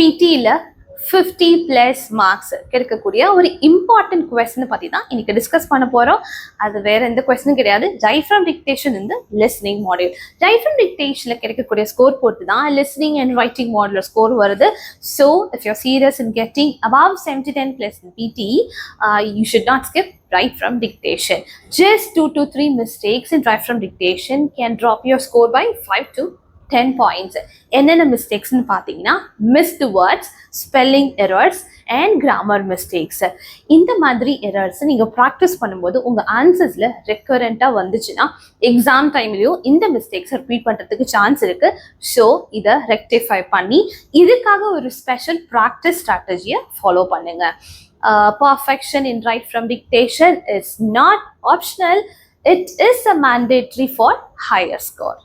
பிடியில் 50+ மார்க்ஸ் கிடைக்கக்கூடிய ஒரு இம்பார்ட்டன்ட் கொஸ்டின் பற்றி தான் இன்னைக்கு டிஸ்கஸ் பண்ண போகிறோம். அது வேற எந்த கொஸ்டினும் கிடையாது. டைஃப்ரம் டிக்டேஷன் இந்த லிஸ்னிங் மாடியூல். டைஃப்ரம் டிக்டேஷனில் கிடைக்கக்கூடிய ஸ்கோர் பொறுத்து தான் listening and writing module score வருது. So if your serious in getting above 70-10+ in PT, you should not skip right from dictation. Just 2 to 3 mistakes in right from dictation can drop your score by 5 to 10 points. என்னென்ன மிஸ்டேக்ஸ்னு பார்த்தீங்கன்னா missed words, spelling errors and grammar mistakes. இந்த மாதிரி errors நீங்கள் practice பண்ணும்போது உங்கள் ஆன்சர்ஸில் ரெக்கரண்ட்டாக வந்துச்சுன்னா exam டைம்லையும் இந்த மிஸ்டேக்ஸை ரிப்பீட் பண்ணுறதுக்கு சான்ஸ் இருக்குது. ஸோ இதை ரெக்டிஃபை பண்ணி இதுக்காக ஒரு ஸ்பெஷல் ப்ராக்டிஸ் ஸ்ட்ராட்டஜியை ஃபாலோ பண்ணுங்கள். Perfection in right from dictation is not optional. It is a mandatory for higher score.